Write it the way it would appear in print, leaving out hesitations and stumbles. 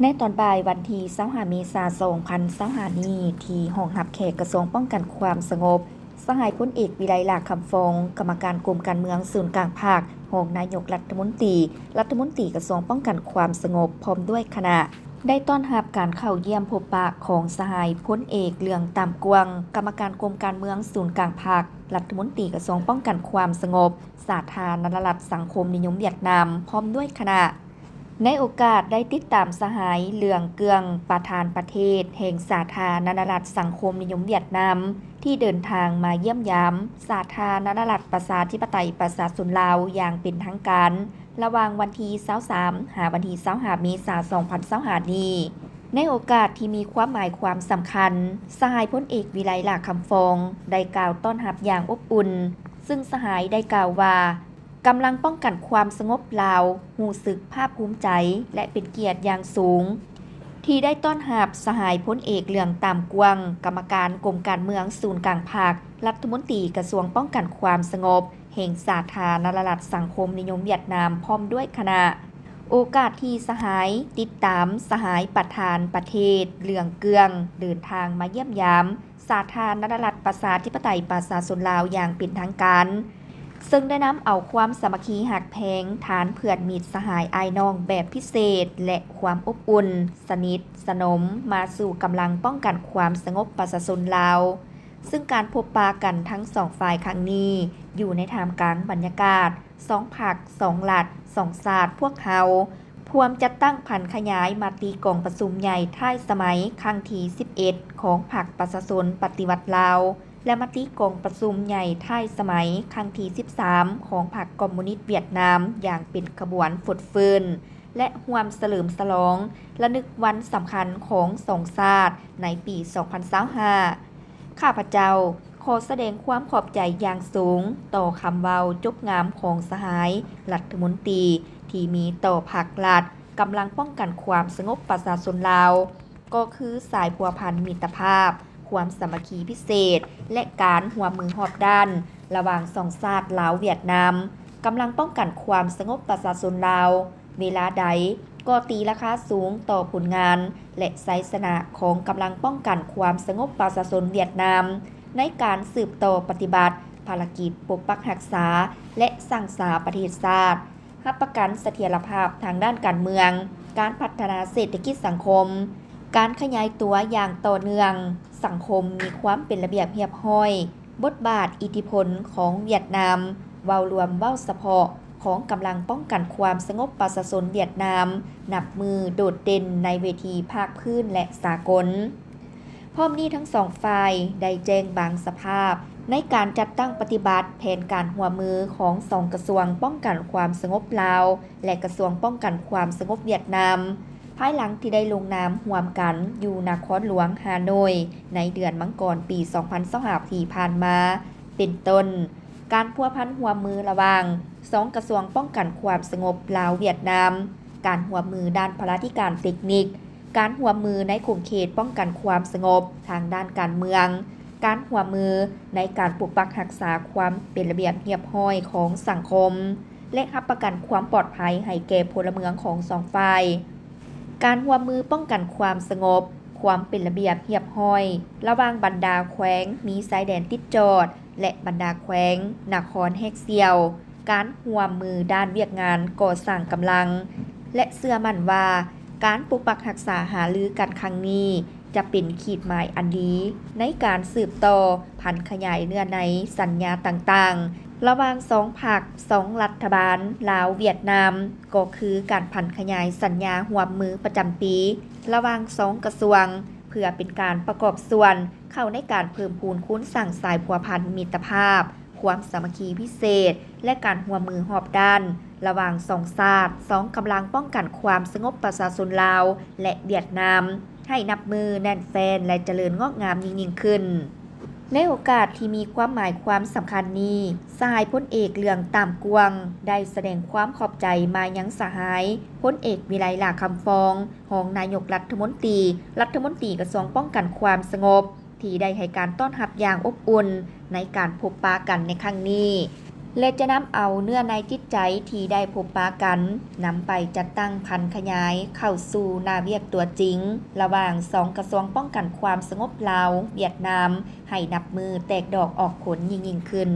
ในตอนบ่ายวันที่25เมษายน2025นี้ที่ห้องรับแขกกระทรวงป้องกันความสงบสหายพลเอกวิไลลาภคำฟงกรรมการกรมการเมืองศูนย์กลางภาครองนายกรัฐมนตรีกระทรวงป้องกันความสงบพร้อมด้วยคณะได้ต้อนรับการเข้าเยี่ยมพบปะของสหายพลเอกเลืองตามกวงกรรมการกรมการเมืองศูนย์กลางภาครัฐมนตรีกระทรวงป้องกันความสงบสาธารณรัฐสังคมนิยมเวียดนามพร้อมด้วยคณะในโอกาสได้ติดตามสหายเหลืองเกืองประธานประเทศแห่งสาธารณรัฐสังคมนิยมเวียดนามที่เดินทางมาเยี่ยมยามสาธารณรัฐประชาธิปไตยประชาชนลาวอย่างเป็นทางการระหว่างวันที่23หาวันที่25เมษายน2025นี้ในโอกาสที่มีความหมายความสำคัญสหายพลเอกวิไลลาภคำฟงได้กล่าวต้อนรับอย่างอบอุ่นซึ่งสหายได้กล่าวว่ากำลังป้องกันความสงบลาวรู้สึกภาคภูมิใจและเป็นเกียรติอย่างสูงที่ได้ต้อนรับสหายพลเอกเหลืองตามกวงกรรมการกรมการเมืองศูนย์กลางภาครัฐมนตรีกระทรวงป้องกันความสงบแห่งสาธารณรัฐสังคมนิยมเวียดนามพร้อมด้วยคณะโอกาสที่สหายติดตามสหายประธานประเทศเหลืองเกืองเดินทางมาเยี่ยมยามสาธารณรัฐประชาธิปไตยประชาชนลาวอย่างเป็นทางการซึ่งได้นำเอาความสามัคคีหักแพงฐานเพื่อนมิตรสหายอายน้องแบบพิเศษและความอบอุ่นสนิทสนมมาสู่กำลังป้องกันความสงบประชาชนลาวซึ่งการพบปะกันทั้งสองฝ่ายครั้งนี้อยู่ในท่ามกลางบรรยากาศสองพรรคสองรัฐสองศาสตร์พวกเฮาพวมจัดตั้งพันขยายมาตีกองประชุมใหญ่ท้ายสมัยครั้งที่11ของพรรคประชาชนปฏิวัติลาวและมติกองประชุมใหญ่ท้ายสมัยครั้งที่13ของพรรคคอมมิวนิสต์เวียดนามอย่างเป็นขบวนฝุดฟื้นและร่วมเฉลิมฉลองระลึกวันสำคัญของสองชาติในปี 2025 ข้าพเจ้าขอแสดงความขอบใจอย่างสูงต่อคำเว้าจบงามของสหายรัฐมนตรีที่มีต่อภาครัฐกำลังป้องกันความสงบประชาชนลาวก็คือสายพัวพันมิตรภาพความสามัคคีพิเศษและการหัวมือหอบด้านระหว่างสองชาติลาวเวียดนามกำลังป้องกันความสงบประชาชนลาวเวลาใดก็ตีราคาสูงต่อผลงานและไซสนะของกำลังป้องกันความสงบประชาชนเวียดนามในการสืบต่อปฏิบัติภารกิจปกปักรักษาและสร้างสรรค์ประเทศชาติรับประกันเสถียรภาพทางด้านการเมืองการพัฒนาเศรษฐกิจสังคมการขยายตัวอย่างต่อเนื่องสังคมมีความเป็นระเบียบเรียบร้อยบทบาทอิทธิพลของเวียดนามเว้ารวมเว้าเฉพาะของกำลังป้องกันความสงบประชาชนเวียดนามนับมือโดดเด่นในเวทีภาคพื้นและสากลพร้อมนี้ทั้งสองฝ่ายได้แจ้งบางสภาพในการจัดตั้งปฏิบัติแผนการหัวมือของสองกระทรวงป้องกันความสงบลาวและกระทรวงป้องกันความสงบเวียดนามภายหลังที่ได้ลงนามร่วมกันอยู่นครหลวงฮานอยในเดือนมังกรปี 2025 ที่ผ่านมาเป็นต้นการพัวพันหัวมือระหว่างสองกระทรวงป้องกันความสงบลาวเวียดนามการหัวมือด้านพลาธิการเทคนิคการหัวมือในขอบเขตป้องกันความสงบทางด้านการเมืองการหัวมือในการปกปักรักษาความเป็นระเบียบเรียบร้อยของสังคมและรับประกันความปลอดภัยให้แก่พลเมืองของสองฝ่ายการร่วมมือป้องกันความสงบความเป็นระเบียบเรียบร้อยระหว่างบรรดาแขวงมีชายแดนติดจอดและบรรดาแขวงนครแฮกเซียวการร่วมมือด้านเวียกงานก่อสร้างกำลังและเชื่อมั่นว่าการปกปักรักษาหารือกันครั้งนี้จะเป็นขีดหมายอันดีในการสืบต่อพันขยายเนื้อในสัญญาต่างๆระหว่างสองพรรคสองรัฐบาลลาวเวียดนามก็คือการพันขยายสัญญาร่วมมือประจำปีระหว่างสองกระทรวงเพื่อเป็นการประกอบส่วนเข้าในการเพิ่มพูนคูณสร้างสายพัวพันมิตรภาพความสามัคคีพิเศษและการร่วมมือหอบด้านระหว่างสองชาติสองกำลังป้องกันความสงบประชาชนลาวและเวียดนามให้นับมือแน่นแฟนและเจริญงอกงามยิ่งขึ้นในโอกาสที่มีความหมายความสำคัญนี้สหายพลเอกเหลืองตามกวงได้แสดงความขอบใจมายังสหายพลเอกวิไลลาภคำฟงรองนายกรัฐมนตรีกระทรวงป้องกันความสงบที่ได้ให้การต้อนรับอย่างอบอุ่นในการพบปะกันในครั้งนี้ และจะนำเอาเนื้อในจิตใจที่ได้พบปะกันนำไปจัดตั้งพันธุ์ขยายเข้าสู่หน้าเวียกตัวจริง ระหว่างสองกระทรวงป้องกันความสงบลาวเวียดนามให้นับมือแตกดอกออกผลยิ่งขึ้น